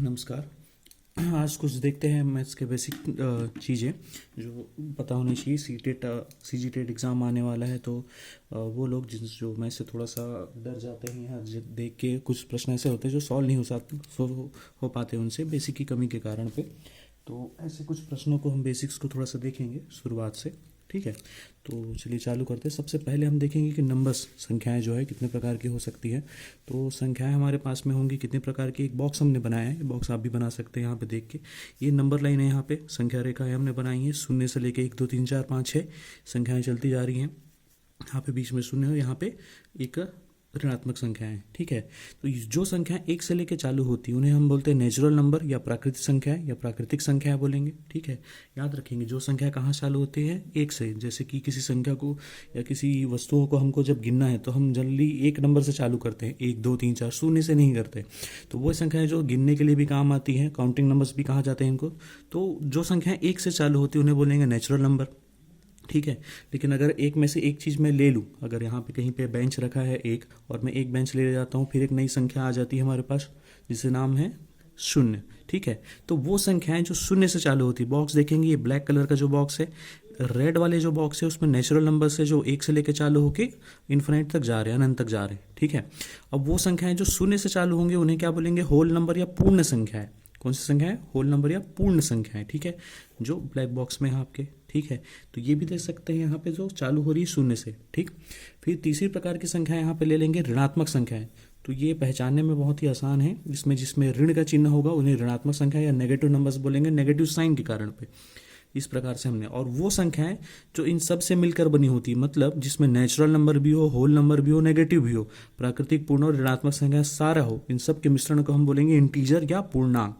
नमस्कार। आज कुछ देखते हैं मैथ्स के बेसिक चीज़ें जो पता होनी चाहिए। सीजीटेट एग्ज़ाम आने वाला है, तो वो लोग जो मैथ्स से थोड़ा सा डर जाते हैं या देख के कुछ प्रश्न ऐसे होते हैं जो सॉल्व नहीं हो पाते उनसे बेसिक की कमी के कारण पे। तो ऐसे कुछ प्रश्नों को हम बेसिक्स को थोड़ा सा देखेंगे शुरुआत से। ठीक है, तो चलिए चालू करते हैं। सबसे पहले हम देखेंगे कि नंबर्स, संख्याएं जो है कितने प्रकार की हो सकती है। तो संख्याएं हमारे पास में होंगी कितने प्रकार की। एक बॉक्स हमने बनाया है, बॉक्स आप भी बना सकते हैं यहाँ पे देख के। ये नंबर लाइन है, यहाँ पे संख्या रेखा है हमने बनाई है। शून्य से लेके 1 2 3 4 5 6 संख्याएं चलती जा रही हैं। यहाँ पे बीच में शून्य हो, यहाँ पे एक ऋणात्मक संख्या है। ठीक है, तो जो संख्या एक से लेके चालू होती है उन्हें हम बोलते हैं नेचुरल नंबर या प्राकृतिक संख्या या प्राकृतिक संख्या बोलेंगे। ठीक है, याद रखेंगे जो संख्या कहाँ चालू होती है, एक से। जैसे कि किसी संख्या को या किसी वस्तुओं को हमको जब गिनना है तो हम जनरली एक नंबर से चालू करते हैं, 1 2 3 4, शून्य से नहीं करते। तो वो संख्याएं जो गिनने के लिए भी काम आती हैं, काउंटिंग नंबर्स भी कहा जाते हैं इनको। तो जो संख्याएं एक से चालू होती है उन्हें बोलेंगे नेचुरल नंबर। ठीक है, लेकिन अगर एक में से एक चीज़ मैं ले लूँ, अगर यहाँ पे कहीं पे बेंच रखा है एक, और मैं एक बेंच ले जाता हूँ, फिर एक नई संख्या आ जाती है हमारे पास जिसे नाम है शून्य। ठीक है, तो वो संख्याएं जो शून्य से चालू होती है, बॉक्स देखेंगे ये ब्लैक कलर का जो बॉक्स है, रेड वाले जो बॉक्स है उसमें नेचुरल नंबर से जो एक से लेकर चालू होके इन्फिनिट तक जा रहे हैं, अनंत तक जा रहे हैं। ठीक है, अब वो संख्याएं जो शून्य से चालू होंगे उन्हें क्या बोलेंगे, होल नंबर या पूर्ण संख्या है। कौन सी संख्या है, होल नंबर या पूर्ण संख्या है। ठीक है, जो ब्लैक बॉक्स में है आपके। ठीक है, तो ये भी देख सकते हैं यहाँ पे जो चालू हो रही है शून्य से। ठीक, फिर तीसरी प्रकार की संख्या यहाँ पे ले लेंगे ऋणात्मक संख्याएं। तो ये पहचानने में बहुत ही आसान है, इसमें जिसमें ऋण का चिन्ह होगा उन्हें ऋणात्मक संख्या या नेगेटिव नंबर्स बोलेंगे, नेगेटिव साइन के कारण पे। इस प्रकार से हमने, और वो संख्याएं जो इन सब से मिलकर बनी होती है, मतलब जिसमें नेचुरल नंबर भी हो, होल नंबर भी हो, नेगेटिव भी हो, प्राकृतिक, पूर्ण और ऋणात्मक संख्या सारा हो, इन सब के मिश्रण को हम बोलेंगे इंटीजर या पूर्णांक।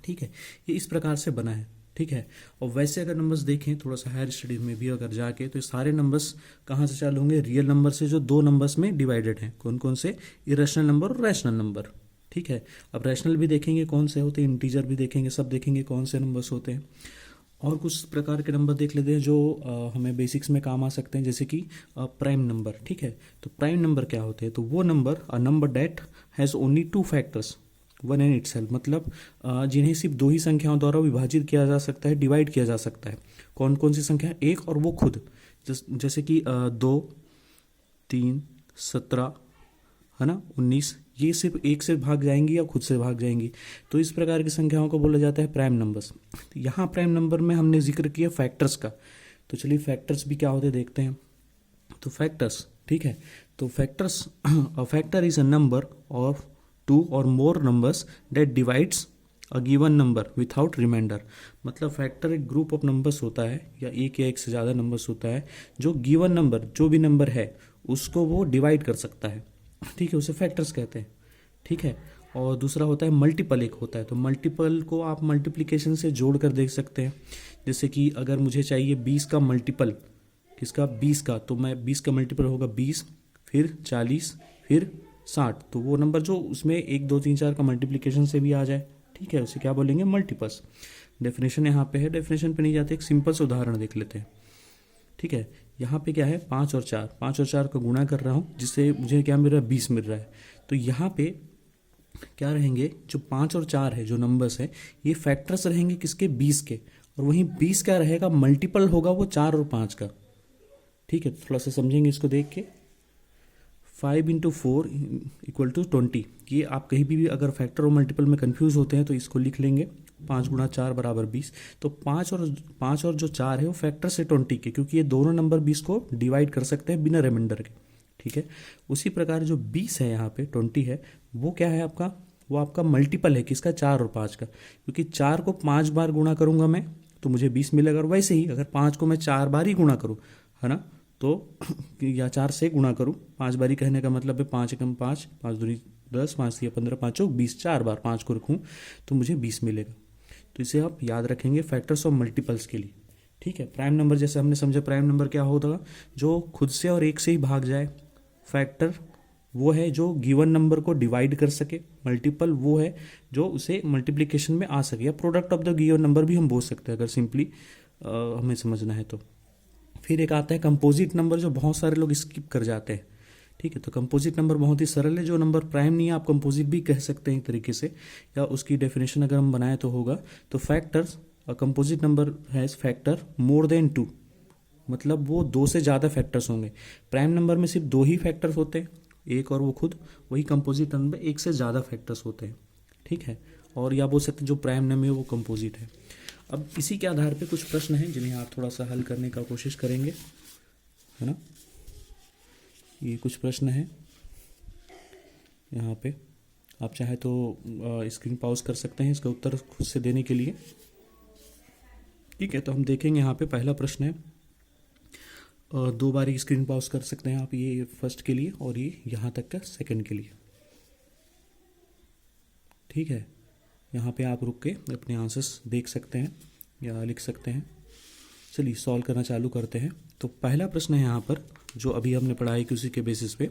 ठीक है, ये इस प्रकार से बना है। ठीक है, और वैसे अगर नंबर्स देखें थोड़ा सा हायर स्टडी में भी अगर जाके, तो सारे नंबर्स कहाँ से चालू होंगे, रियल नंबर से जो दो नंबर्स में डिवाइडेड हैं। कौन कौन से, इरेशनल नंबर और रैशनल नंबर। ठीक है, अब रैशनल भी देखेंगे कौन से होते हैं, इंटीजर भी देखेंगे, सब देखेंगे कौन से नंबर्स होते हैं। और कुछ प्रकार के नंबर देख लेते हैं जो हमें बेसिक्स में काम आ सकते हैं, जैसे कि प्राइम नंबर। ठीक है, तो प्राइम नंबर क्या होते हैं, तो वो number, a number that has only 2 factors, one and itself, मतलब जिन्हें सिर्फ दो ही संख्याओं द्वारा विभाजित किया जा सकता है, डिवाइड किया जा सकता है। कौन कौन सी संख्या, एक और वो खुद, जैसे कि 2 3 17 है ना, 19, ये सिर्फ एक से भाग जाएंगी या खुद से भाग जाएंगी। तो इस प्रकार की संख्याओं को बोला जाता है प्राइम नंबर्स। यहाँ प्राइम नंबर में हमने जिक्र किया फैक्टर्स का, तो चलिए फैक्टर्स भी क्या होते देखते हैं। तो फैक्टर्स, ठीक है, तो factors, a factor is a number of 2 और more numbers that divides a given number without remainder. मतलब फैक्टर एक ग्रुप ऑफ नंबर्स होता है, या एक से ज़्यादा नंबर्स होता है, जो गिवन नंबर, जो भी नंबर है उसको वो डिवाइड कर सकता है। ठीक है, उसे फैक्टर्स कहते हैं। ठीक है, और दूसरा होता है मल्टीपल, एक होता है। तो मल्टीपल को आप मल्टीप्लिकेशन से जोड़ कर देख सकते हैं। जैसे कि अगर मुझे चाहिए 20 का मल्टीपल, किसका, 20 का, तो मैं 20 का मल्टीपल होगा 20, फिर 40, फिर 60, तो वो नंबर जो उसमें 1 2 3 4 का मल्टीप्लिकेशन से भी आ जाए। ठीक है, उसे क्या बोलेंगे, मल्टीपल्स। डेफिनेशन यहाँ पे है, डेफिनेशन पे नहीं जाते, एक सिंपल से उदाहरण देख लेते हैं। ठीक है, यहाँ पे क्या है, 5 और 4, 5 और 4 का गुणा कर रहा हूँ, जिससे मुझे क्या मिल रहा है, 20 मिल रहा है। तो यहाँ पे क्या रहेंगे, जो 5 और 4 है, जो नंबर्स है, ये फैक्टर्स रहेंगे किसके, 20 के। और वहीं 20 क्या रहेगा, मल्टीपल होगा वो 4 और 5 का। ठीक है, थोड़ा सा समझेंगे इसको देख के। 5 × 4 = 20। ये आप कहीं भी अगर फैक्टर और मल्टीपल में कंफ्यूज होते हैं तो इसको लिख लेंगे, 5 × 4 = 20। तो 5 और जो 4 है वो फैक्टर से 20 के, क्योंकि ये दोनों नंबर 20 को डिवाइड कर सकते हैं बिना रिमाइंडर के। ठीक है, उसी प्रकार जो 20 है यहाँ पे, 20 है, वो क्या है आपका, वो आपका मल्टीपल है किसका, 4 और 5 का। क्योंकि 4 को 5 बार गुणा करूंगा मैं तो मुझे 20 मिलेगा, और वैसे ही अगर 5 को मैं 4 बार ही गुणा करूँ, है ना, तो या 4 से गुणा करूँ, 5 बारी कहने का मतलब है 5 × 5, 5 दूनी 10, 5 × 15, 5 × 20, 4 बार 5 को रखूँ तो मुझे 20 मिलेगा। तो इसे आप याद रखेंगे फैक्टर्स ऑफ मल्टीपल्स के लिए। ठीक है, प्राइम नंबर जैसे हमने समझा, प्राइम नंबर क्या होगा, जो खुद से और एक से ही भाग जाए। फैक्टर वो है जो गिवन नंबर को डिवाइड कर सके। मल्टीपल वो है जो उसे मल्टीप्लिकेशन में आ सके, या product of the given number भी हम बोल सकते हैं अगर सिंपली हमें समझना है तो। फिर एक आता है कंपोजिट नंबर, जो बहुत सारे लोग स्किप कर जाते हैं। ठीक है। तो कंपोजिट नंबर बहुत ही सरल है, जो नंबर प्राइम नहीं है आप कंपोजिट भी कह सकते हैं एक तरीके से, या उसकी डेफिनेशन अगर हम बनाए तो होगा, तो factors composite number has factor more than 2, मतलब वो 2 से ज़्यादा फैक्टर्स होंगे। प्राइम नंबर में सिर्फ 2 ही फैक्टर्स होते हैं, एक और वो खुद, वही कंपोजिट नंबर 1 से ज़्यादा फैक्टर्स होते हैं, ठीक है। और या बोल सकते हैं जो प्राइम नंबर है वो कंपोजिट है। अब इसी के आधार पे कुछ प्रश्न हैं जिन्हें आप थोड़ा सा हल करने का कोशिश करेंगे, है ना। ये कुछ प्रश्न हैं यहाँ पे, आप चाहे तो स्क्रीन पॉज कर सकते हैं इसका उत्तर खुद से देने के लिए, ठीक है। तो हम देखेंगे यहाँ पे पहला प्रश्न है, 2 बार स्क्रीन पॉज कर सकते हैं आप, ये फर्स्ट के लिए और ये यहाँ तक का सेकंड के लिए, ठीक है। यहाँ पे आप रुक के अपने आंसर्स देख सकते हैं या लिख सकते हैं। चलिए सॉल्व करना चालू करते हैं। तो पहला प्रश्न है यहाँ पर जो अभी हमने पढ़ा है कि उसी के बेसिस पे,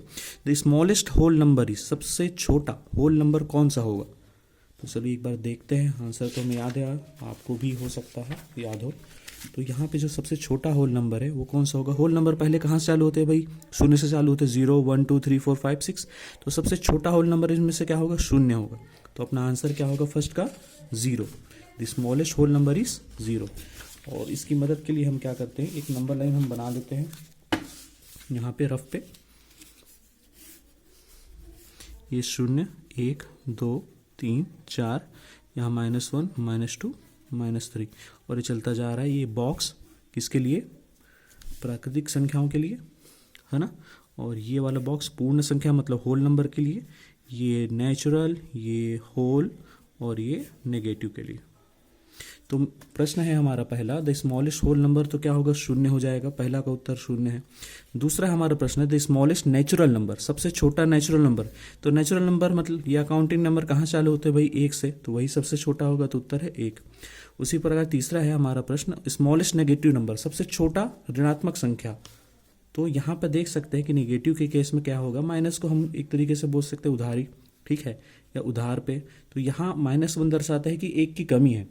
the smallest whole number is, सबसे छोटा होल नंबर कौन सा होगा। तो चलिए एक बार देखते हैं, आंसर तो हमें याद है, आपको भी हो सकता है याद हो। तो यहाँ पे जो सबसे छोटा होल नंबर है वो कौन सा होगा। होल नंबर पहले कहाँ से चालू होते हैं भाई, शून्य से चालू होते हैं, 0 1 2 3 4 5 6। तो सबसे छोटा होल नंबर इसमें से क्या होगा, शून्य होगा। तो अपना आंसर क्या होगा फर्स्ट का, 0। The smallest whole number is 0। और इसकी मदद के लिए हम क्या करते हैं, एक नंबर लाइन हम बना लेते हैं यहाँ पे रफ पे, ये 0 1 2 3 4, यहाँ -1 -2 -3, और ये चलता जा रहा है। ये बॉक्स किसके लिए, प्राकृतिक संख्याओं के लिए, है ना। और ये वाला बॉक्स पूर्ण संख्या मतलब होल नंबर के लिए, ये नेचुरल, ये होल, और ये नेगेटिव के लिए। तो प्रश्न है हमारा पहला, द स्मॉलेस्ट होल नंबर, तो क्या होगा, 0 हो जाएगा, पहला का उत्तर 0 है। दूसरा हमारा प्रश्न है द स्मॉलेस्ट नेचुरल नंबर, सबसे छोटा नेचुरल नंबर। तो नेचुरल नंबर मतलब या काउंटिंग नंबर कहाँ चालू होते हैं भाई, 1 से, तो वही सबसे छोटा होगा, तो उत्तर है 1। उसी प्रकार तीसरा है हमारा प्रश्न, स्मॉलेस्ट नेगेटिव नंबर, सबसे छोटा ऋणात्मक संख्या। तो यहाँ पर देख सकते हैं कि नेगेटिव के केस में क्या होगा, माइनस को हम एक तरीके से बोल सकते हैं उधारी, ठीक है, या उधार पे। तो यहाँ -1 दर्शाता है कि 1 की कमी है,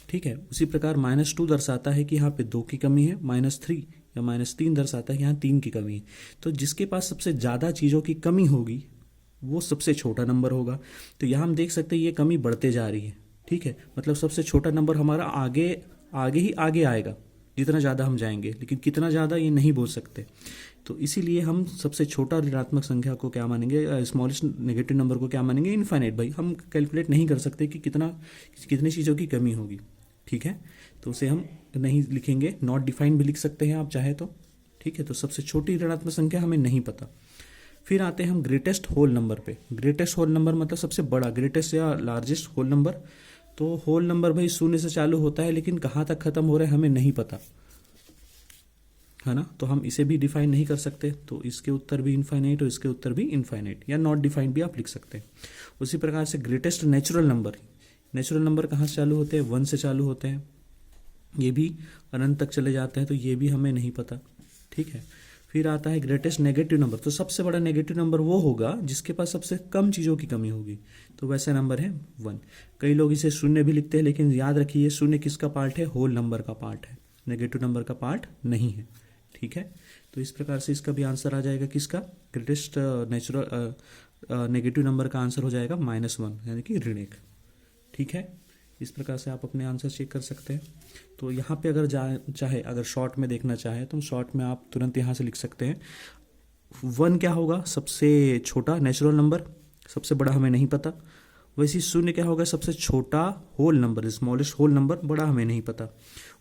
ठीक है। उसी प्रकार -2 दर्शाता है कि यहाँ पे 2 की कमी है, -3 या -3 दर्शाता है कि यहाँ 3 की कमी है। तो जिसके पास सबसे ज़्यादा चीज़ों की कमी होगी वो सबसे छोटा नंबर होगा। तो यहाँ हम देख सकते हैं ये कमी बढ़ते जा रही है, ठीक है, मतलब सबसे छोटा नंबर हमारा आगे आगे ही आगे आएगा जितना ज़्यादा हम जाएंगे, लेकिन कितना ज़्यादा ये नहीं बोल सकते। तो इसीलिए हम सबसे छोटा ऋणात्मक संख्या को क्या मानेंगे, स्मॉलेस्ट नेगेटिव नंबर को क्या मानेंगे, इनफाइनाइट। भाई हम कैलकुलेट नहीं कर सकते कि कितनी चीज़ों की कमी होगी, ठीक है। तो उसे हम नहीं लिखेंगे, नॉट डिफाइंड भी लिख सकते हैं आप चाहे तो, ठीक है। तो सबसे छोटी ऋणात्मक संख्या हमें नहीं पता। फिर आते हैं हम ग्रेटेस्ट होल नंबर पे। ग्रेटेस्ट होल नंबर मतलब सबसे बड़ा, ग्रेटेस्ट या लार्जेस्ट होल नंबर। तो होल नंबर भाई 0 से चालू होता है, लेकिन कहाँ तक खत्म हो रहा है हमें नहीं पता, है ना। तो हम इसे भी डिफाइन नहीं कर सकते, तो इसके उत्तर भी इनफाइनाइट और इसके उत्तर भी इनफाइनाइट या नॉट डिफाइंड भी आप लिख सकते हैं। उसी प्रकार से greatest natural number, natural number कहाँ से चालू होते हैं, 1 से चालू होते हैं, ये भी अनंत तक चले जाते हैं, तो ये भी हमें नहीं पता, ठीक है। फिर आता है ग्रेटेस्ट नेगेटिव नंबर। तो सबसे बड़ा नेगेटिव नंबर वो होगा जिसके पास सबसे कम चीज़ों की कमी होगी, तो वैसे नंबर है 1। कई लोग इसे 0 भी लिखते हैं, लेकिन याद रखिए 0 किसका पार्ट है, होल नंबर का पार्ट है, नेगेटिव नंबर का पार्ट नहीं है, ठीक है। तो इस प्रकार से इसका भी आंसर आ जाएगा किसका, ग्रेटेस्ट नेगेटिव नंबर का आंसर हो जाएगा -1 यानी कि ऋण 1, ठीक है। इस प्रकार से आप अपने आंसर चेक कर सकते हैं। तो यहाँ पे अगर चाहे अगर शॉर्ट में देखना चाहे तो शॉर्ट में आप तुरंत यहाँ से लिख सकते हैं, 1 क्या होगा, सबसे छोटा नेचुरल नंबर, सबसे बड़ा हमें नहीं पता। वैसे 0 क्या होगा, सबसे छोटा whole number, smallest whole number, बड़ा हमें नहीं पता।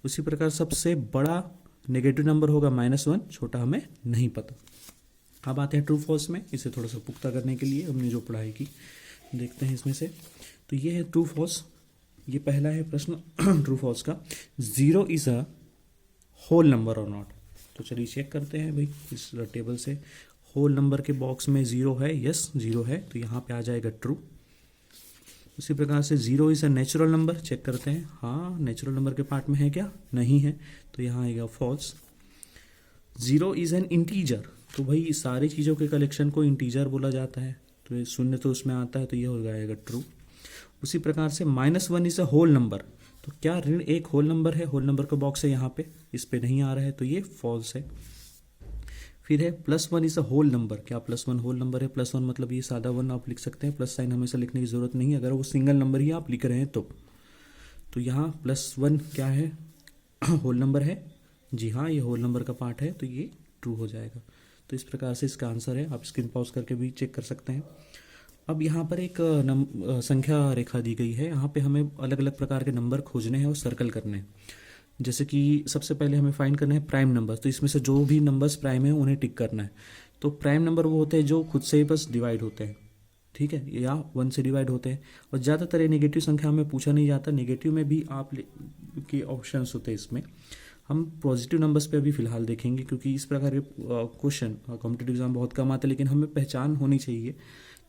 उसी प्रकार सबसे बड़ा नेगेटिव नंबर होगा -1, छोटा हमें नहीं पता। अब आते हैं ट्रू फॉल्स में, इसे थोड़ा सा पुख्ता करने के लिए हमने जो पढ़ाई की देखते हैं इसमें से। तो ये है ट्रू फॉल्स, ये पहला है प्रश्न ट्रू फॉल्स का, 0 इज अ होल नंबर और नॉट। तो चलिए चेक करते हैं भाई इस टेबल से, होल नंबर के बॉक्स में 0 है, यस 0 है, तो यहाँ पे आ जाएगा ट्रू। उसी प्रकार से 0 is a natural number, check करते हैं, हाँ नेचुरल नंबर के पार्ट में है क्या, नहीं है, तो यहाँ आएगा फॉल्स। 0 इज एन इंटीजर, तो भाई सारी चीज़ों के कलेक्शन को इंटीजर बोला जाता है, तो ये 0 तो उसमें आता है, तो ये हो जाएगा ट्रू। उसी प्रकार से -1 इज अ होल नंबर, तो क्या ऋण 1 होल नंबर है, होल नंबर का बॉक्स है यहाँ पे, इस पे नहीं आ रहा है, तो ये फॉल्स है। फिर है +1 इज़ अ होल नंबर। क्या +1 होल नंबर है? +1 मतलब ये सादा 1 आप लिख सकते हैं, प्लस साइन हमेशा लिखने की ज़रूरत नहीं है अगर वो सिंगल नंबर ही आप लिख रहे हैं तो यहाँ +1 क्या है? होल नंबर है। जी हाँ, ये होल नंबर का पार्ट है तो ये ट्रू हो जाएगा। तो इस प्रकार से इसका आंसर है, आप स्क्रीन पॉज करके भी चेक कर सकते हैं। अब यहाँ पर एक संख्या रेखा दी गई है, यहाँ पे हमें अलग अलग प्रकार के नंबर खोजने हैं और सर्कल करने हैं। जैसे कि सबसे पहले हमें फाइंड करना है प्राइम नंबर, तो इसमें से जो भी नंबर्स प्राइम है उन्हें टिक करना है। तो प्राइम नंबर वो होते हैं जो खुद से ही बस डिवाइड होते हैं, ठीक है, या 1 से डिवाइड होते हैं। और ज़्यादातर ये नेगेटिव संख्या में पूछा नहीं जाता, नेगेटिव में भी के ऑप्शंस होते हैं इसमें। हम पॉजिटिव नंबर्स पे अभी फिलहाल देखेंगे क्योंकि इस प्रकार के क्वेश्चन कॉम्पिटिटिव एग्जाम बहुत कम आते हैं, लेकिन हमें पहचान होनी चाहिए।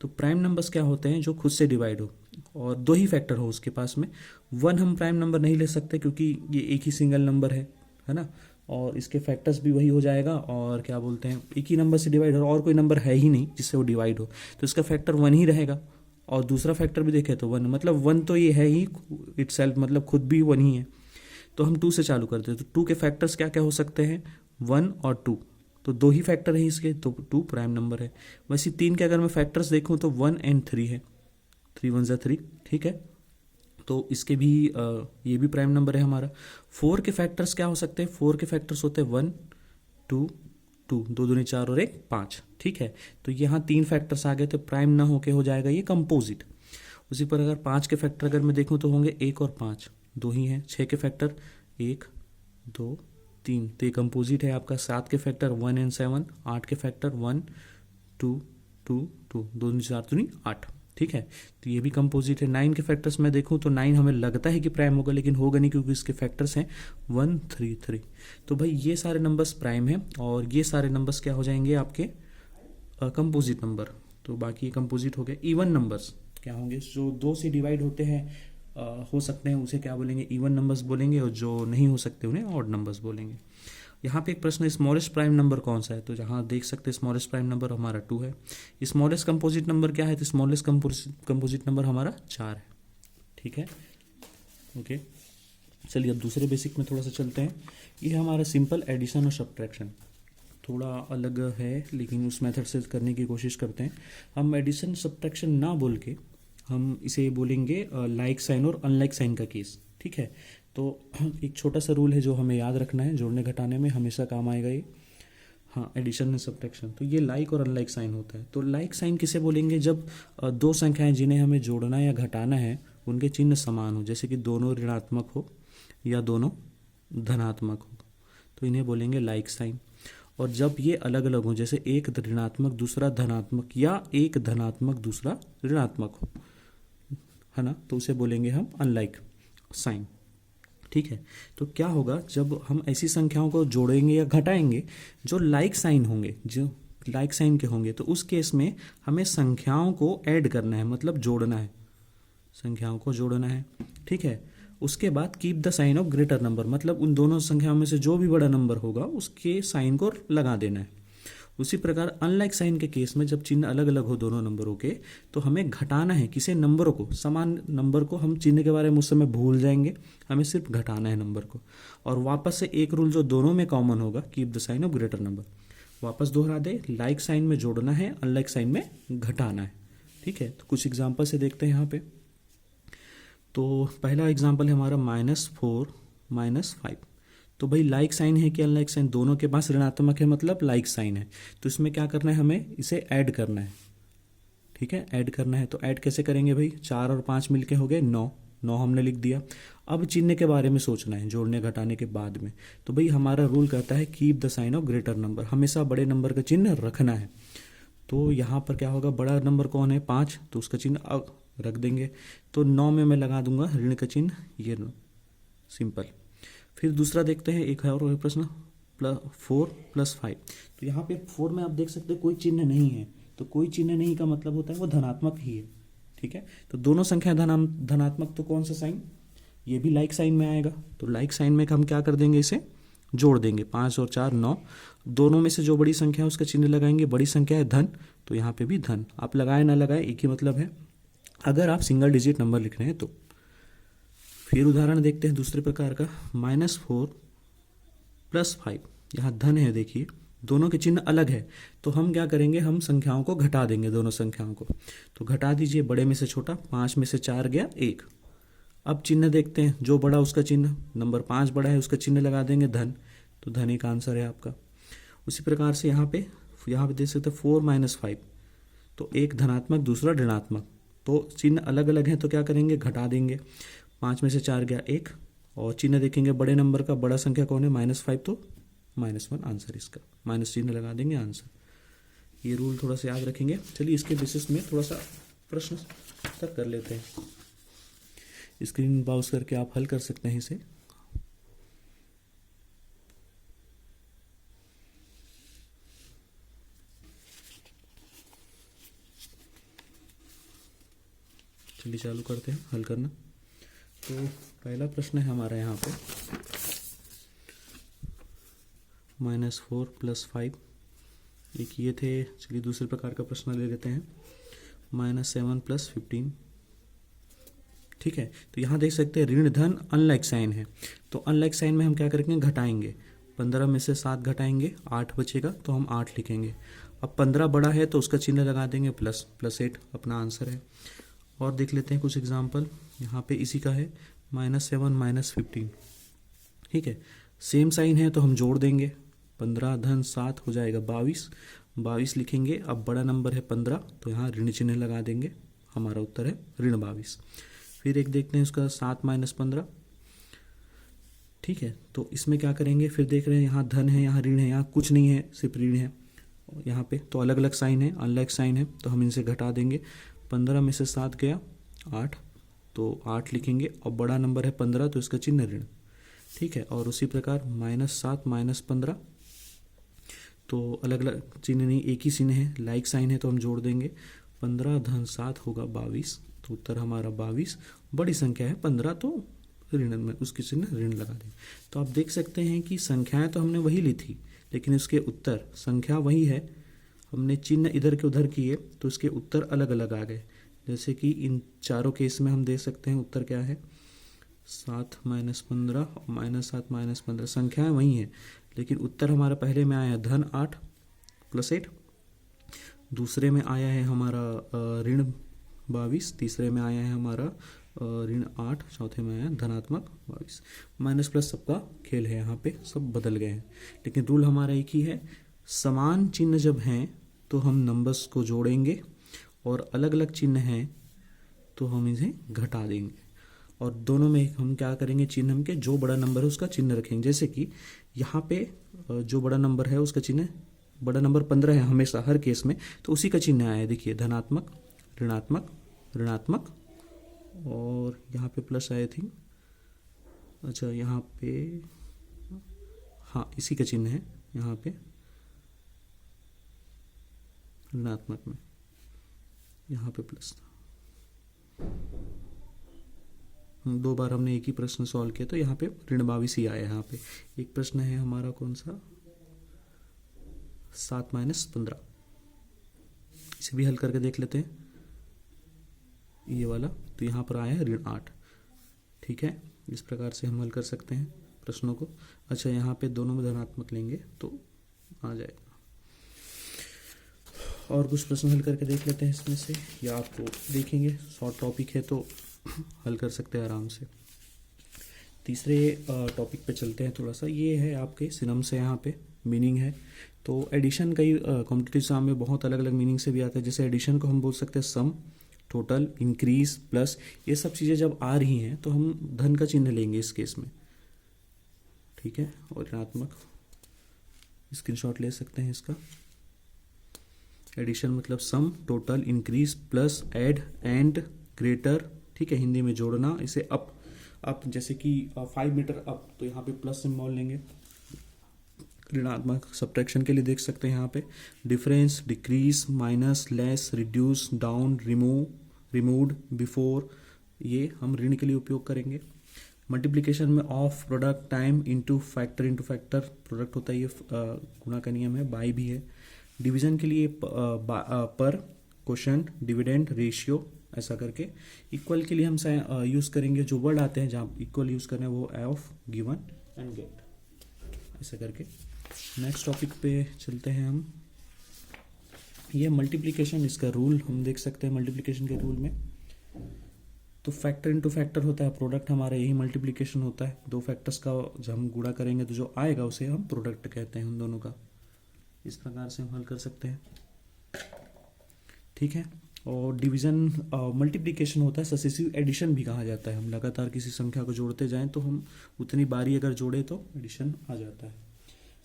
तो प्राइम नंबर्स क्या होते हैं? जो खुद से डिवाइड हो और दो ही फैक्टर हो उसके पास में। 1 हम प्राइम नंबर नहीं ले सकते क्योंकि ये एक ही सिंगल नंबर है ना, और इसके फैक्टर्स भी वही हो जाएगा। और क्या बोलते हैं, एक ही नंबर से डिवाइड हो और कोई नंबर है ही नहीं जिससे वो डिवाइड हो, तो इसका फैक्टर 1 ही रहेगा। और दूसरा फैक्टर भी देखें तो 1, मतलब 1 तो ये है ही इटसेल्फ, मतलब खुद भी 1 ही है। तो हम 2 से चालू करते हैं, तो 2 के फैक्टर्स क्या क्या हो सकते हैं? 1 और 2, तो दो ही फैक्टर है इसके, तो 2 प्राइम नंबर है। वैसे 3 के अगर मैं फैक्टर्स देखूं तो 1 एंड 3 है, 3 1 ज़ा 3, ठीक है, तो इसके भी ये भी प्राइम नंबर है हमारा। 4 के फैक्टर्स क्या हो सकते हैं? 4 के फैक्टर्स होते हैं 1 2 2, 2 दूनी 4 और 1 5, ठीक है। तो यहाँ 3 फैक्टर्स आ गए, तो प्राइम ना होके हो जाएगा ये कंपोजिट। उसी पर अगर 5 के फैक्टर अगर मैं देखूँ तो होंगे 1 और 5, 2 ही हैं। 6 के फैक्टर 1 2 3, तो ये कंपोजिट है आपका। 7 के फैक्टर 1 एंड 7, 8 के फैक्टर 1 2 2 2, 2 दूनी 4 दूनी 8, ठीक है, तो ये भी कंपोजिट है। 9 के फैक्टर्स में देखूं तो 9 हमें लगता है कि प्राइम होगा, लेकिन होगा नहीं क्योंकि इसके फैक्टर्स हैं 1 3 3। तो भाई ये सारे नंबर्स प्राइम हैं और ये सारे नंबर्स क्या हो जाएंगे आपके? Composite number. तो बाकी कंपोजिट हो गए। इवन नंबर्स क्या होंगे? जो 2 से डिवाइड होते हैं हो सकते हैं, उसे क्या बोलेंगे? इवन नंबर्स बोलेंगे, और जो नहीं हो सकते उन्हें ऑड नंबर्स बोलेंगे। यहाँ पे एक प्रश्न, स्मॉलेस्ट प्राइम नंबर कौन सा है? तो जहाँ देख सकते हैं स्मॉलेस्ट प्राइम नंबर हमारा 2 है। स्मॉलेस्ट कंपोजिट नंबर क्या है? तो स्मॉलेस्ट कंपोजिट नंबर हमारा 4 है, ठीक है, ओके। चलिए अब दूसरे बेसिक में थोड़ा सा चलते हैं। ये हमारा सिंपल एडिशन और सब्ट्रैक्शन, थोड़ा अलग है लेकिन उस मेथड से करने की कोशिश करते हैं। हम एडिशन सब्ट्रैक्शन ना बोल के हम इसे बोलेंगे लाइक साइन और अनलाइक साइन का केस, ठीक है। तो एक छोटा सा रूल है जो हमें याद रखना है, जोड़ने घटाने में हमेशा काम आएगा ये, हाँ, एडिशन एंड सब्ट्रैक्शन। तो ये लाइक और अनलाइक साइन होता है। तो लाइक साइन किसे बोलेंगे? जब दो संख्याएं जिन्हें हमें जोड़ना या घटाना है उनके चिन्ह समान हो, जैसे कि दोनों ऋणात्मक हो या दोनों धनात्मक हो, तो इन्हें बोलेंगे लाइक साइन। और जब ये अलग अलग हो, जैसे एक ऋणात्मक दूसरा धनात्मक या एक धनात्मक दूसरा ऋणात्मक हो, है ना, तो उसे बोलेंगे हम अनलाइक साइन, ठीक है। तो क्या होगा जब हम ऐसी संख्याओं को जोड़ेंगे या घटाएंगे जो लाइक साइन होंगे, जो लाइक साइन के होंगे, तो उस केस में हमें संख्याओं को ऐड करना है, मतलब जोड़ना है, संख्याओं को जोड़ना है, ठीक है। उसके बाद keep the sign of greater number, मतलब उन दोनों संख्याओं में से जो भी बड़ा नंबर होगा उसके साइन को लगा देना है। उसी प्रकार अनलाइक साइन के केस में जब चिन्ह अलग अलग हो दोनों नंबरों के, तो हमें घटाना है किसी नंबरों को, समान नंबर को। हम चिन्ह के बारे में उस समय भूल जाएंगे, हमें सिर्फ घटाना है नंबर को। और वापस से एक रूल जो दोनों में कॉमन होगा, keep the sign of greater number, वापस दोहरा दे, लाइक साइन में जोड़ना है, अनलाइक साइन में घटाना है, ठीक है। तो कुछ एग्जाम्पल से देखते हैं यहाँ पे। तो पहला एग्जाम्पल है हमारा -4 -5। तो भाई लाइक साइन है कि अनलाइक साइन? दोनों के पास ऋणात्मक है, मतलब लाइक साइन है। तो इसमें क्या करना है? हमें इसे ऐड करना है, ठीक है, ऐड करना है। तो ऐड कैसे करेंगे भाई? 4 और 5 मिलके हो गए 9, 9 हमने लिख दिया। अब चिन्ह के बारे में सोचना है जोड़ने घटाने के बाद में। तो भाई हमारा रूल कहता है keep the sign of greater number, हमेशा बड़े नंबर का चिन्ह रखना है। तो यहाँ पर क्या होगा? बड़ा नंबर कौन है? 5, तो उसका चिन्ह रख देंगे। तो 9 में मैं लगा दूंगा ऋण का चिन्ह, ये सिंपल। फिर दूसरा देखते हैं, एक है और प्रश्न 4 + 5। तो यहाँ पे 4 में आप देख सकते हैं कोई चिन्ह नहीं है, तो कोई चिन्ह नहीं का मतलब होता है वो धनात्मक ही है, ठीक है। तो दोनों संख्या धनात्मक, तो कौन सा साइन? ये भी लाइक साइन में आएगा। तो लाइक साइन में हम क्या कर देंगे? इसे जोड़ देंगे, 5 और 4 9, दोनों में से जो बड़ी संख्या है उसका चिन्ह लगाएंगे। बड़ी संख्या है धन, तो यहाँ पे भी धन। आप लगाए ना लगाए एक ही मतलब है, अगर आप सिंगल डिजिट नंबर लिख रहे हैं तो। फिर उदाहरण देखते हैं दूसरे प्रकार का, -4 + 5। यहाँ धन है, देखिए दोनों के चिन्ह अलग है, तो हम क्या करेंगे, हम संख्याओं को घटा देंगे, दोनों संख्याओं को। तो घटा दीजिए, बड़े में से छोटा, 5 में से 4 गया 1। अब चिन्ह देखते हैं, जो बड़ा उसका चिन्ह, नंबर 5 बड़ा है उसका चिन्ह लगा देंगे धन, तो धन एक आंसर है आपका। उसी प्रकार से यहाँ पे देख सकते हैं 4 - 5, तो एक धनात्मक दूसरा ऋणात्मक, तो चिन्ह अलग अलग हैं, तो क्या करेंगे, घटा देंगे। 5 में से 4 गया 1, और चिन्ह देखेंगे बड़े नंबर का, बड़ा संख्या कौन है, -5, तो -1 आंसर इसका, माइनस चिन्ह लगा देंगे, आंसर। ये रूल थोड़ा सा याद रखेंगे। चलिए इसके बेसिस में थोड़ा सा प्रश्न तक कर लेते हैं। स्क्रीन बाउंस करके आप हल कर सकते हैं इसे। चलिए चालू करते हैं हल करना। तो पहला प्रश्न है हमारा यहाँ पे -4 + 5, एक ये थे। चलिए दूसरे प्रकार का प्रश्न ले लेते हैं, -7 + 15। ठीक है, तो यहाँ देख सकते हैं ऋण धन अनलाइक साइन है, तो अनलाइक साइन में हम क्या करेंगे, घटाएंगे। 15 में से 7 घटाएंगे, 8 बचेगा, तो हम 8 लिखेंगे। अब 15 बड़ा है तो उसका चिन्ह लगा देंगे +8 अपना आंसर है। और देख लेते हैं कुछ एग्जाम्पल, यहाँ पे इसी का है -7 - 15। ठीक है, सेम साइन है तो हम जोड़ देंगे, 15 धन 7 हो जाएगा 22 लिखेंगे। अब बड़ा नंबर है 15, तो यहाँ ऋण चिन्ह लगा देंगे, हमारा उत्तर है ऋण 22। फिर एक देखते हैं उसका 7 - 15। ठीक है, तो इसमें क्या करेंगे, फिर देख रहे हैं यहाँ धन है, यहाँ ऋण है, यहाँ कुछ नहीं है, सिर्फ ऋण है यहाँ पे, तो अलग अलग साइन है, अनलाइक साइन है, तो हम इनसे घटा देंगे। 15 में से 7 गया 8, तो 8 लिखेंगे। और बड़ा नंबर है 15, तो इसका चिन्ह ऋण। ठीक है, और उसी प्रकार -7 - 15, तो अलग अलग चिन्ह नहीं, एक ही चिन्ह है, लाइक साइन है, तो हम जोड़ देंगे। 15 धन 7 होगा 22, तो उत्तर हमारा 22। बड़ी संख्या है 15, तो ऋण में उसकी चिन्ह ऋण लगा दें। तो आप देख सकते हैं कि संख्याएं तो हमने वही ली थी, लेकिन इसके उत्तर, संख्या वही है, हमने चिन्ह इधर के उधर किए तो इसके उत्तर अलग अलग आ गए। जैसे कि इन चारों केस में हम देख सकते हैं उत्तर क्या है, 7 - 15 और -7 - 15, संख्याएं वही हैं, लेकिन उत्तर हमारा पहले में आया है धन 8 + 8, दूसरे में आया है हमारा ऋण 22, तीसरे में आया है हमारा ऋण 8, चौथे में आया धनात्मक 22। माइनस प्लस सबका खेल है, यहाँ पे सब बदल गए हैं, लेकिन रूल हमारा एक ही है, समान चिन्ह जब हैं तो हम नंबर्स को जोड़ेंगे, और अलग अलग चिन्ह हैं तो हम इसे घटा देंगे। और दोनों में हम क्या करेंगे, चिन्ह के जो बड़ा नंबर है उसका चिन्ह रखेंगे। जैसे कि यहाँ पे जो बड़ा नंबर है उसका चिन्ह, बड़ा नंबर 15 है हमेशा हर केस में, तो उसी का चिन्ह आया है, देखिए धनात्मक ऋणात्मक ऋणात्मक, और यहाँ पे प्लस आई थिंक, अच्छा यहाँ पे हाँ इसी का चिन्ह है यहाँ पे ऋणात्मक में, यहाँ पे प्लस था। 2 बार हमने एक ही प्रश्न सॉल्व किया तो यहाँ पे ऋण 22 ही आया। यहाँ पे एक प्रश्न है हमारा कौन सा, 7 - 15, इसे भी हल करके देख लेते हैं, ये वाला, तो यहाँ पर आया है ऋण 8। ठीक है, इस प्रकार से हम हल कर सकते हैं प्रश्नों को। अच्छा यहाँ पे दोनों में धनात्मक लेंगे तो आ जाएगा। और कुछ प्रश्न हल करके देख लेते हैं इसमें से, या आपको देखेंगे शॉर्ट टॉपिक है तो हल कर सकते हैं आराम से। तीसरे टॉपिक पे चलते हैं थोड़ा सा, ये है आपके सिनम से, यहाँ पे मीनिंग है। तो एडिशन कई कॉम्पिटिटिव एग्जाम में बहुत अलग अलग मीनिंग से भी आता है। जैसे एडिशन को हम बोल सकते हैं सम, टोटल, इंक्रीज, प्लस, ये सब चीज़ें जब आ रही हैं तो हम धन का चिन्ह लेंगे इस केस में। ठीक है, और ऋणात्मक स्क्रीनशॉट ले सकते हैं इसका। एडिशन मतलब sum, total, increase, plus, add, and, greater. ठीक है, हिंदी में जोड़ना। इसे अप जैसे कि 5 मीटर अप, तो यहाँ पे प्लस सिंबल लेंगे। ऋणात्मक सब्ट्रैक्शन के लिए देख सकते हैं यहाँ पे difference, decrease, minus, less, reduce, down, removed, before, ये हम ऋण के लिए उपयोग करेंगे। मल्टीप्लिकेशन में of, product, time, into factor, product होता है, ये गुणा का नियम है, बाई भी है। डिवीजन के लिए पर, क्वोशंट, डिविडेंड, रेशियो, ऐसा करके। इक्वल के लिए हम यूज़ करेंगे, जो वर्ड आते हैं जहाँ इक्वल यूज़ करना है वो ऑफ, गिवन एंड गेट, ऐसा करके नेक्स्ट टॉपिक पे चलते हैं हम। ये मल्टीप्लिकेशन, इसका रूल हम देख सकते हैं। मल्टीप्लिकेशन के रूल में तो फैक्टर इनटू फैक्टर होता है, प्रोडक्ट हमारा यही मल्टीप्लिकेशन होता है। दो फैक्टर्स का जब हम गुणा करेंगे तो जो आएगा उसे हम प्रोडक्ट कहते हैं उन दोनों का। इस प्रकार से हम हल कर सकते हैं, ठीक है। और डिवीजन मल्टीप्लिकेशन होता है, सक्सेसिव एडिशन भी कहा जाता है। हम लगातार किसी संख्या को जोड़ते जाएं तो हम उतनी बारी अगर जोड़े तो एडिशन आ जाता है।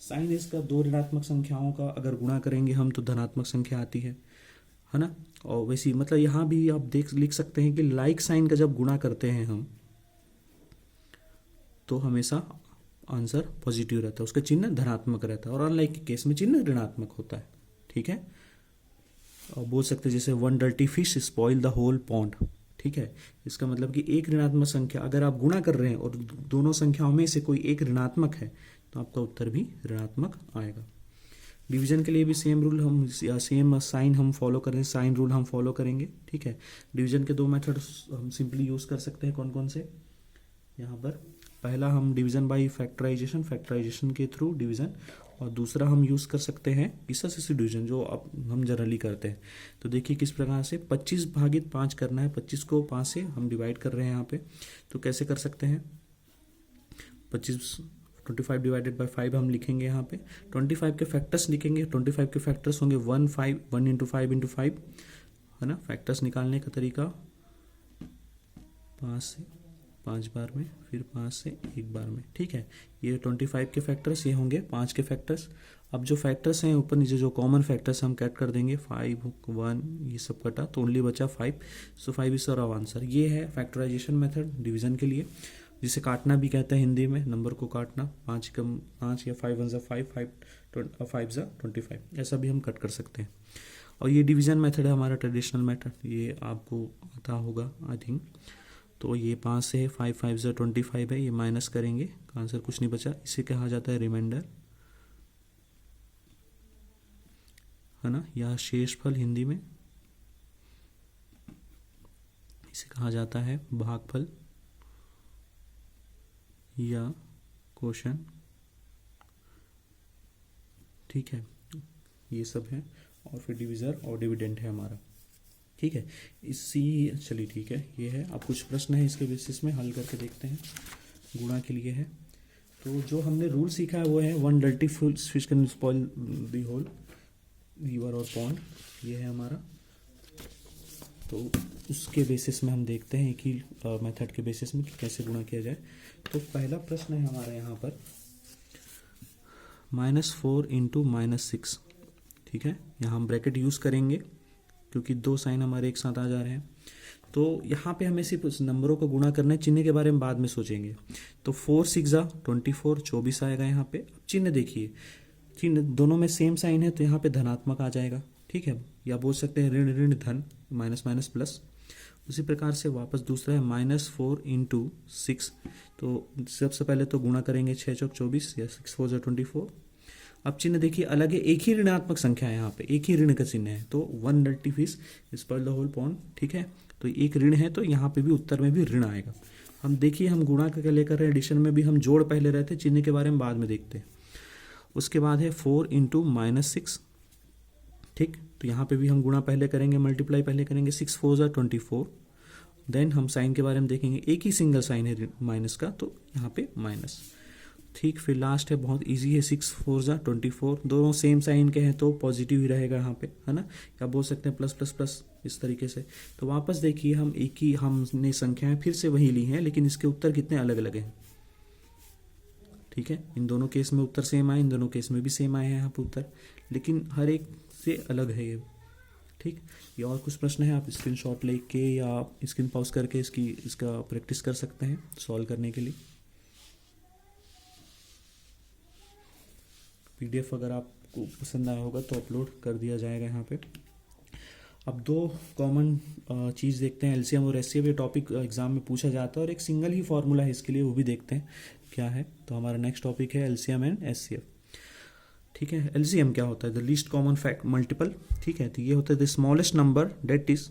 साइन इसका दो ऋणात्मक संख्याओं का अगर गुणा करेंगे हम तो धनात्मक संख्या आती है ना। और वैसे मतलब यहाँ भी आप लिख सकते हैं कि लाइक साइन का जब गुणा करते हैं हम तो हमेशा आंसर पॉजिटिव रहता है, उसका चिन्ह धनात्मक रहता है। और अनलाइक के केस में चिन्ह ऋणात्मक होता है, ठीक है। और बोल सकते हैं जैसे one dirty fish spoil the whole pond, ठीक है। इसका मतलब कि एक ऋणात्मक संख्या अगर आप गुणा कर रहे हैं और दोनों संख्याओं में से कोई एक ऋणात्मक है तो आपका उत्तर भी ऋणात्मक आएगा। डिवीजन के लिए भी सेम रूल हम या सेम साइन हम फॉलो करें, साइन रूल हम फॉलो करेंगे, ठीक है। डिवीजन के दो मेथड हम सिंपली यूज कर सकते हैं। कौन कौन से? यहाँ पर पहला हम डिवीजन बाय फैक्टराइजेशन, फैक्टराइजेशन के थ्रू डिवीजन। और दूसरा हम यूज़ कर सकते हैं सक्सेसिव डिवीजन, जो अब हम जनरली करते हैं। तो देखिए किस प्रकार से 25 भागित 5 करना है। 25 को 5 से हम डिवाइड कर रहे हैं यहाँ पे, तो कैसे कर सकते हैं? 25 डिवाइडेड बाय 5 हम लिखेंगे यहाँ पे। 25 के फैक्टर्स लिखेंगे। 25 के फैक्टर्स होंगे 1 इंटू 5 इंटू 5, है ना। फैक्टर्स निकालने का तरीका 5 से 5 बार में, फिर 5 से 1 बार में, ठीक है। ये 25 के फैक्टर्स, ये होंगे 5 के फैक्टर्स। अब जो फैक्टर्स हैं ऊपर नीचे जो कॉमन फैक्टर्स हम कैट कर देंगे, 5 1 ये सब कटा तो ओनली बचा 5। सो 5 इज आवर आंसर। ये है फैक्टराइजेशन मेथड डिवीजन के लिए, जिसे काटना भी कहते हैं हिंदी में, नंबर को काटना। 5 या 5 1 5 5 25, ऐसा भी हम कट कर सकते हैं। और ये डिवीजन मेथड है हमारा ट्रेडिशनल मेथड, ये आपको आता होगा आई थिंक। तो ये 5 से है, 5 5 25 है, ये माइनस करेंगे, आंसर कुछ नहीं बचा। इसे कहा जाता है रिमाइंडर, है ना, या शेषफल हिंदी में। इसे कहा जाता है भागफल या क्वोशंट, ठीक है। ये सब है। और फिर डिविजर और डिविडेंड है हमारा, ठीक है। चलिए ठीक है, ये है। अब कुछ प्रश्न है इसके बेसिस में हल करके देखते हैं। गुणा के लिए है, तो जो हमने रूल सीखा है वो है one dirty fish can spoil the whole river और पॉन्ड, ये है हमारा। तो उसके बेसिस में हम देखते हैं कि मेथड के बेसिस में कि कैसे गुणा किया जाए। तो पहला प्रश्न है हमारा यहाँ पर -4 इंटू -6, ठीक है। यहाँ हम ब्रैकेट यूज़ करेंगे क्योंकि दो साइन हमारे एक साथ आ जा रहे हैं। तो यहाँ पे हमें सिर्फ उस नंबरों को गुणा करना है, चिन्ह के बारे में बाद में सोचेंगे। तो 4 6 24, 24 आएगा यहाँ पे। अब चिन्ह देखिए, चिन्ह दोनों में सेम साइन है तो यहाँ पे धनात्मक आ जाएगा, ठीक है। या बोल सकते हैं ऋण ऋण धन, माइनस माइनस प्लस। उसी प्रकार से वापस दूसरा है -4 इंटू 6, तो सबसे पहले तो गुणा करेंगे 6 चौक 24 या 6 4 24। अब चिन्ह देखिए अलग है, एक ही ऋणात्मक संख्या है यहाँ पे, एक ही ऋण का चिन्ह है। तो 1 dirty fish spoil the whole pond, ठीक है। तो एक ऋण है तो यहाँ पे भी उत्तर में भी ऋण आएगा। हम देखिए हम गुणा करके लेकर रहे, एडिशन में भी हम जोड़ पहले रहते, चिन्ह के बारे में बाद में देखते हैं। उसके बाद है 4 इंटू -6, ठीक। तो यहाँ पे भी हम गुणा पहले करेंगे, मल्टीप्लाई पहले करेंगे। 6 4 24। देन हम साइन के बारे में देखेंगे, एक ही सिंगल साइन है माइनस का, तो यहाँ पे माइनस, ठीक। फिर लास्ट है बहुत इजी है, 6 4 24। दोनों सेम साइन के हैं तो पॉजिटिव ही रहेगा यहाँ पे, है ना। या बोल सकते हैं प्लस प्लस प्लस, इस तरीके से। तो वापस देखिए हम एक ही हमने संख्याएं फिर से वही ली हैं, लेकिन इसके उत्तर कितने अलग अलग हैं, ठीक है। इन दोनों केस में उत्तर सेम आए, इन दोनों केस में भी सेम आए हैं यहाँ पे उत्तर, लेकिन हर एक से अलग है ये, ठीक। ये और कुछ प्रश्न है, आप स्क्रीनशॉट लेके या स्क्रीन पॉज करके इसका प्रैक्टिस कर सकते हैं सॉल्व करने के लिए। PDF अगर आपको पसंद आया होगा तो अपलोड कर दिया जाएगा यहाँ पे। अब दो कॉमन चीज़ देखते हैं, LCM और SCF। ये टॉपिक एग्जाम में पूछा जाता है और एक सिंगल ही फॉर्मूला है इसके लिए, वो भी देखते हैं क्या है। तो हमारा नेक्स्ट टॉपिक है LCM एंड SCF, ठीक है। LCM क्या होता है? The least common fact multiple, ठीक है। तो ये होता है the smallest number that is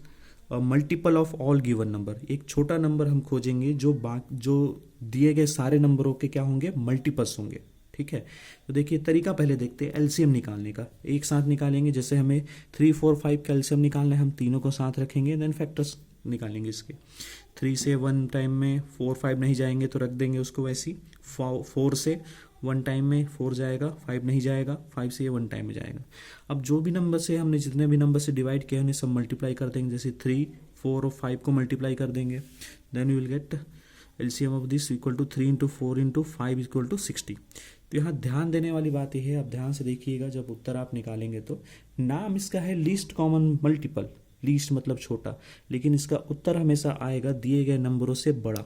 multiple of all given number. एक छोटा नंबर हम खोजेंगे जो दिए गए सारे नंबरों के क्या होंगे, मल्टीपल्स होंगे, ठीक है। तो देखिए तरीका पहले देखते हैं एलसीएम निकालने का। एक साथ निकालेंगे, जैसे हमें 3, 4, 5 का एलसीएम निकालना है, हम तीनों को साथ रखेंगे, देन फैक्टर्स निकालेंगे इसके। 3 से 1 टाइम में 4, 5 नहीं जाएंगे तो रख देंगे उसको वैसी। 4 से 1 टाइम में 4 जाएगा, 5 नहीं जाएगा, 5 से ये 1 टाइम में जाएगा। अब जो भी नंबर से हमने जितने भी नंबर से डिवाइड किया उन्हें सब मल्टीप्लाई कर देंगे, जैसे 3, 4 और 5 को मल्टीप्लाई कर देंगे, then you will get LCM of this equal to 3 into 4 into 5 equal to 60। तो यहाँ ध्यान देने वाली बात यह है, अब ध्यान से देखिएगा, जब उत्तर आप निकालेंगे तो नाम इसका है लीस्ट कॉमन मल्टीपल, लीस्ट मतलब छोटा, लेकिन इसका उत्तर हमेशा आएगा दिए गए नंबरों से बड़ा।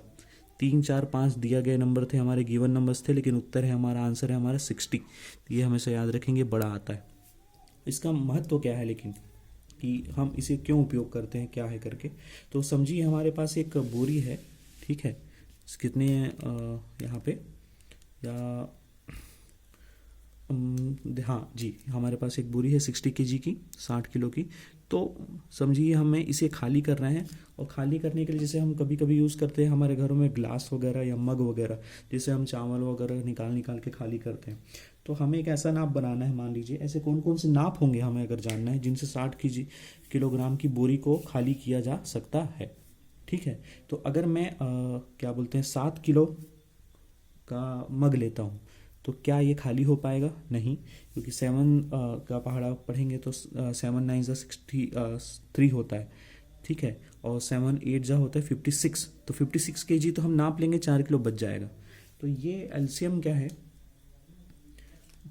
3, 4, 5 दिया गए नंबर थे, हमारे गिवन नंबर्स थे, लेकिन उत्तर है हमारा, आंसर है हमारा 60। ये हमेशा याद रखेंगे, बड़ा आता है। इसका महत्व क्या है लेकिन, कि हम इसे क्यों उपयोग करते हैं, क्या है करके, तो समझिए हमारे पास एक बोरी है, ठीक है। कितने यहाँ पे या हाँ जी, हमारे पास एक बोरी है 60 kg की, 60 किलो की। तो समझिए हमें इसे खाली करना है, और खाली करने के लिए जैसे हम कभी कभी यूज़ करते हैं हमारे घरों में ग्लास वगैरह या मग वगैरह, जिसे हम चावल वगैरह निकाल के खाली करते हैं। तो हमें एक ऐसा नाप बनाना है, मान लीजिए ऐसे कौन कौन से नाप होंगे हमें अगर जानना है, जिनसे 60 किलोग्राम की बोरी को खाली किया जा सकता है, ठीक है। तो अगर मैं क्या बोलते हैं 7 किलो का मग लेता हूँ, तो क्या ये खाली हो पाएगा? नहीं, क्योंकि 7 का पहाड़ा पढ़ेंगे तो 7 9 जा 63 होता है, ठीक है, और 7 8 जा होता है 56। तो 56 kg तो हम नाप लेंगे, 4 किलो बच जाएगा। तो ये एलसीएम क्या है,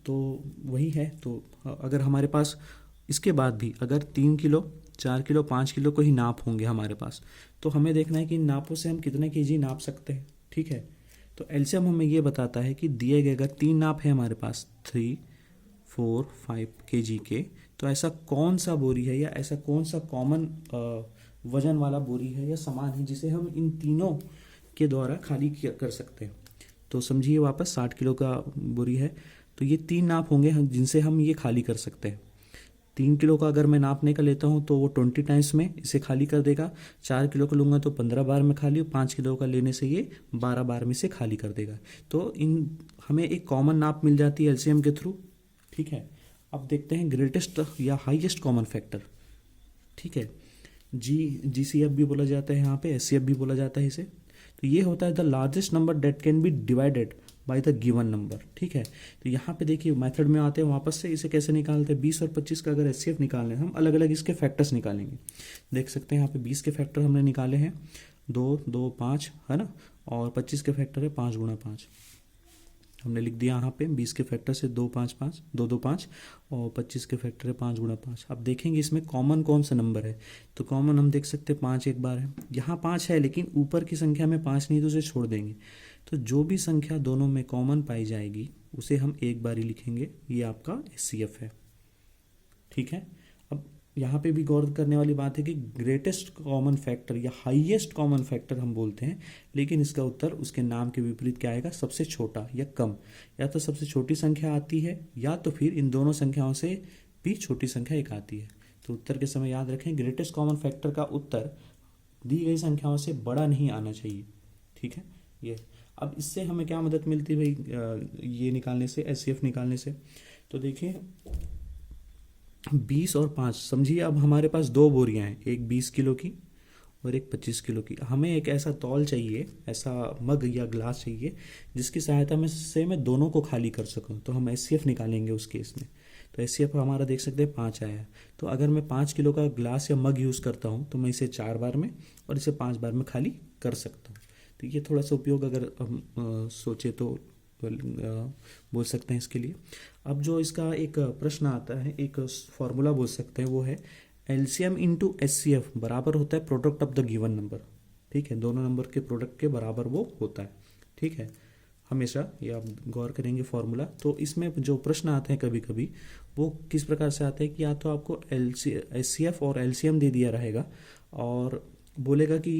तो वही है। तो अगर हमारे पास इसके बाद भी अगर 3 किलो, 4 किलो, 5 किलो को ही नाप होंगे हमारे पास, तो हमें देखना है कि इन नापों से हम कितने केजी नाप सकते हैं, ठीक है। तो एलसीएम हमें ये बताता है कि दिए गए अगर 3 नाप है हमारे पास 3, 4, 5 केजी के, तो ऐसा कौन सा बोरी है या ऐसा कौन सा कॉमन वजन वाला बोरी है या सामान है जिसे हम इन तीनों के द्वारा खाली कर सकते हैं। तो समझिए वापस 60 किलो का बोरी है, तो ये 3 नाप होंगे जिनसे हम ये खाली कर सकते हैं। 3 किलो का अगर मैं नापने का लेता हूँ तो वो 20 टाइम्स में इसे खाली कर देगा। 4 किलो का लूँगा तो 15 बार में खाली, 5 किलो का लेने से ये 12 बार में इसे खाली कर देगा। तो इन हमें एक कॉमन नाप मिल जाती है एलसीएम के थ्रू, ठीक है। अब देखते हैं ग्रेटेस्ट या हाईएस्ट कॉमन फैक्टर, ठीक है। जीसीएफ भी बोला जाता है, यहाँ पे एचसीएफ भी बोला जाता है इसे। तो ये होता है the largest number date can be divided by the given number, ठीक है। तो यहाँ पे देखिए मेथड में आते हैं वापस से, इसे कैसे निकालते हैं। 20 और 25 का अगर एचसीएफ निकालना है, हम अलग अलग इसके फैक्टर्स निकालेंगे। देख सकते हैं यहाँ पे 20 के फैक्टर हमने निकाले हैं, 2, 2, 5 है ना, और 25 के फैक्टर है 5 गुणा 5 हमने लिख दिया यहाँ पे। 20 के फैक्टर से 2, 5, 5, 2, 2, 5, और 25 के फैक्टर है 5 गुणा 5। अब देखेंगे इसमें कॉमन कौन सा नंबर है, तो कॉमन हम देख सकते हैं 5 एक बार है, यहाँ 5 है, लेकिन ऊपर की संख्या में 5 नहीं तो उसे छोड़ देंगे। तो जो भी संख्या दोनों में कॉमन पाई जाएगी उसे हम एक बार ही लिखेंगे, ये आपका एचसीएफ है, ठीक है। अब यहाँ पे भी गौर करने वाली बात है कि ग्रेटेस्ट कॉमन फैक्टर या हाईएस्ट कॉमन फैक्टर हम बोलते हैं, लेकिन इसका उत्तर उसके नाम के विपरीत क्या आएगा, सबसे छोटा या कम। या तो सबसे छोटी संख्या आती है, या तो फिर इन दोनों संख्याओं से भी छोटी संख्या एक आती है। तो उत्तर के समय याद रखें, ग्रेटेस्ट कॉमन फैक्टर का उत्तर दी गई संख्याओं से बड़ा नहीं आना चाहिए, ठीक है। ये अब इससे हमें क्या मदद मिलती है भाई, ये निकालने से, एचसीएफ निकालने से। तो देखिए 20 और 5, समझिए अब हमारे पास 2 बोरियां हैं, एक 20 किलो की और एक 25 किलो की। हमें एक ऐसा तौल चाहिए, ऐसा मग या ग्लास चाहिए जिसकी सहायता में से मैं दोनों को खाली कर सकूं। तो हम एचसीएफ निकालेंगे उस केस में। तो एचसीएफ हमारा देख सकते हैं 5 आया है। तो अगर मैं 5 किलो का ग्लास या मग यूज़ करता हूँ तो मैं इसे 4 बार में और इसे 5 बार में खाली कर सकता हूँ। तो ये थोड़ा सा उपयोग अगर हम सोचे तो बोल सकते हैं इसके लिए। अब जो इसका एक प्रश्न आता है, एक फॉर्मूला बोल सकते हैं, वो है एलसीएम इंटू एचसीएफ बराबर होता है product of the given number, ठीक है। दोनों नंबर के प्रोडक्ट के बराबर वो होता है, ठीक है। हमेशा ये आप गौर करेंगे फॉर्मूला। तो इसमें जो प्रश्न आते हैं कभी कभी वो किस प्रकार से आते हैं कि या तो आपको एचसीएफ और एलसीएम दे दिया रहेगा और बोलेगा कि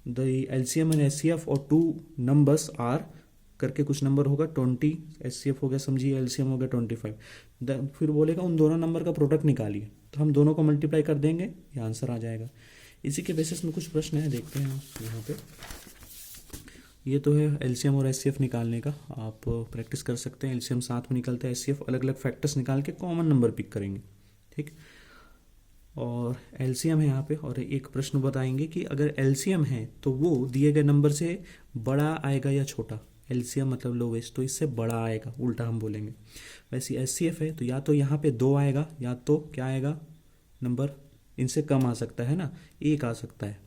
द एलसीएम एंड एचसीएफ और 2 नंबर्स आर करके कुछ नंबर होगा 20, एचसीएफ हो गया समझिए, एलसीएम हो गया 25। फिर बोलेगा उन दोनों नंबर का प्रोडक्ट निकालिए, तो हम दोनों को मल्टीप्लाई कर देंगे, ये आंसर आ जाएगा। इसी के बेसिस में कुछ प्रश्न है, देखते हैं यहाँ पे। ये तो है एलसीएम और एचसीएफ निकालने का, आप प्रैक्टिस कर सकते हैं। एलसीएम साथ में निकलता है, एचसीएफ अलग अलग फैक्टर्स निकाल के कॉमन नंबर पिक करेंगे, ठीक। और एलसीएम है यहाँ पे, और एक प्रश्न बताएंगे कि अगर एलसीएम है तो वो दिए गए नंबर से बड़ा आएगा या छोटा। एलसीएम मतलब लोवेस्ट, तो इससे बड़ा आएगा, उल्टा हम बोलेंगे। वैसे एचसीएफ है तो या तो यहाँ पे 2 आएगा या तो क्या आएगा नंबर, इनसे कम आ सकता है ना, 1 आ सकता है,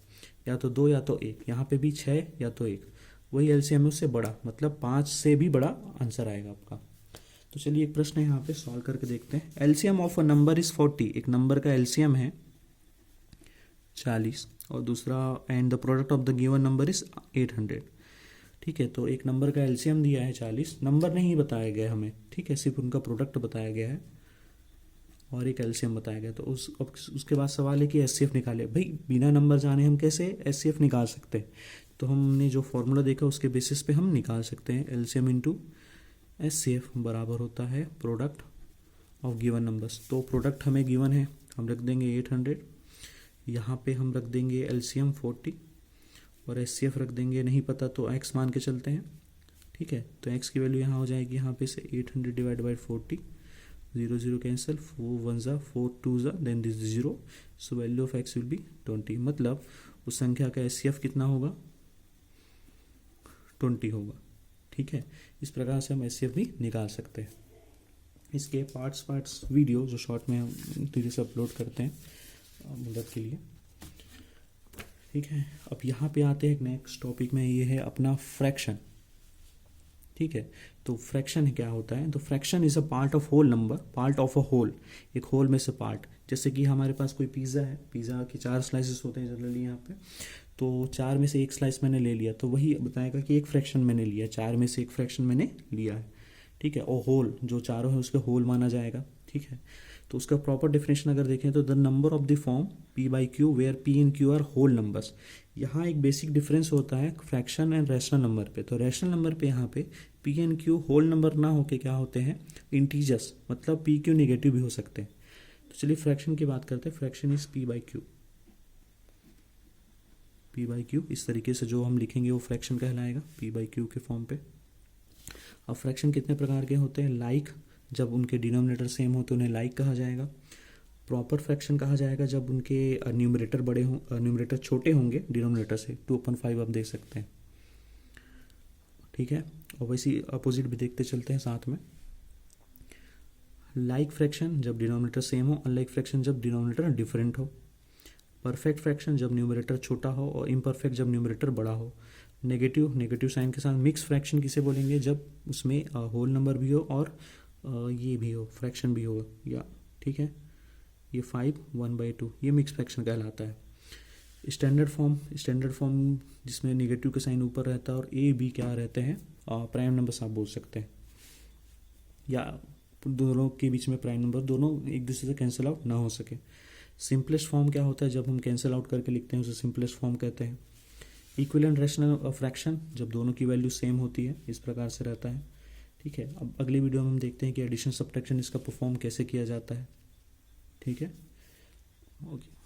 या तो 2 या तो 1। यहाँ पे भी 6 या तो 1। वही एलसीएम है उससे बड़ा, मतलब 5 से भी बड़ा आंसर आएगा आपका। तो चलिए एक प्रश्न यहाँ पे सॉल्व करके देखते हैं। LCM of a number is 40, एक नंबर का एलसीएम है 40, और दूसरा and the product of the given number is 800। ठीक है, तो एक नंबर का एलसीएम दिया है 40, नंबर नहीं बताया गया हमें, ठीक है, सिर्फ उनका प्रोडक्ट बताया गया है और एक एलसीएम बताया गया। तो उसके बाद सवाल है कि एचसीएफ निकाले। भाई बिना नंबर जाने हम कैसे एचसीएफ निकाल सकते हैं? तो हमने जो फॉर्मूला देखा उसके बेसिस पे हम निकाल सकते हैं। एलसीएम इंटू एचसीएफ बराबर होता है प्रोडक्ट ऑफ गिवन नंबर्स। तो प्रोडक्ट हमें गिवन है, हम रख देंगे 800, यहाँ पे हम रख देंगे एलसीएम 40 और एचसीएफ रख देंगे नहीं पता तो एक्स मान के चलते हैं, ठीक है। तो एक्स की वैल्यू यहाँ हो जाएगी, यहाँ पे से 800 डिवाइड बाई 40, 0 0 कैंसिल, 4 1 ज़ा 4 2 ज़ा, then this 0, so value of x will be 20। मतलब उस संख्या का एचसीएफ कितना होगा, 20 होगा, ठीक है। इस प्रकार से हम एचसीएफ भी निकाल सकते हैं। इसके पार्ट्स वीडियो जो शॉर्ट में हम धीरे से अपलोड करते हैं मदद के लिए, ठीक है। अब यहाँ पे आते हैं नेक्स्ट टॉपिक में, ये है अपना फ्रैक्शन, ठीक है। तो फ्रैक्शन क्या होता है? तो fraction is a part of whole number, part of a whole, एक होल में से पार्ट। जैसे कि हमारे पास कोई पिज़्ज़ा है, पिज़्ज़ा के 4 स्लाइसेस होते हैं जनरली यहाँ पे, तो 4 में से एक स्लाइस मैंने ले लिया तो वही बताएगा कि एक फ्रैक्शन मैंने लिया, 4 में से एक फ्रैक्शन मैंने लिया है, ठीक है। और होल जो चारों है उसके होल माना जाएगा, ठीक है। तो उसका प्रॉपर डेफिनेशन अगर देखें तो the number of the form p by q where p and q are whole numbers. यहाँ एक बेसिक डिफरेंस होता है फ्रैक्शन एंड रैशनल नंबर पे। तो रैशनल नंबर पे यहाँ पे p and q whole number ना होके क्या होते हैं, इंटीजर्स, मतलब पी क्यू नेगेटिव भी हो सकते हैं। तो चलिए फ्रैक्शन की बात करते हैं। Fraction is P by Q, P by Q इस तरीके से जो हम लिखेंगे वो फ्रैक्शन कहलाएगा, पी बाई क्यू के फॉर्म पे। अब फ्रैक्शन कितने प्रकार के होते हैं? लाइक, जब उनके डिनोमिनेटर सेम हो तो उन्हें लाइक कहा जाएगा। प्रॉपर फ्रैक्शन कहा जाएगा जब उनके न्यूमरेटर बड़े हों, न्यूमरेटर छोटे होंगे डिनोमिनेटर से, 2/5 आप देख सकते हैं, ठीक है। और वैसे अपोजिट भी देखते चलते हैं साथ में। लाइक फ्रैक्शन जब डिनोमिनेटर सेम हो, अनलाइक फ्रैक्शन जब डिनोमिनेटर डिफरेंट हो। परफेक्ट फ्रैक्शन जब न्यूमरेटर छोटा हो, और इम्परफेक्ट जब न्यूमरेटर बड़ा हो। नेगेटिव साइन के साथ मिक्स फ्रैक्शन किसे बोलेंगे? जब उसमें होल नंबर भी हो और ये भी हो, फ्रैक्शन भी हो, या ठीक है, ये 5 1/2, ये मिक्स फ्रैक्शन कहलाता है। स्टैंडर्ड फॉर्म जिसमें नेगेटिव का साइन ऊपर रहता है और ए बी क्या रहते हैं, प्राइम नंबर्स आप बोल सकते हैं, या दोनों के बीच में प्राइम नंबर, दोनों एक दूसरे से कैंसिल आउट ना हो सके। सिंपलेस्ट फॉर्म क्या होता है? जब हम कैंसिल आउट करके लिखते हैं उसे सिंपलेस्ट फॉर्म कहते हैं। इक्विवेलेंट रैशनल फ्रैक्शन जब दोनों की वैल्यू सेम होती है, इस प्रकार से रहता है, ठीक है। अब अगली वीडियो में हम देखते हैं कि एडिशन सब्ट्रैक्शन इसका परफॉर्म कैसे किया जाता है, ठीक है। ओके।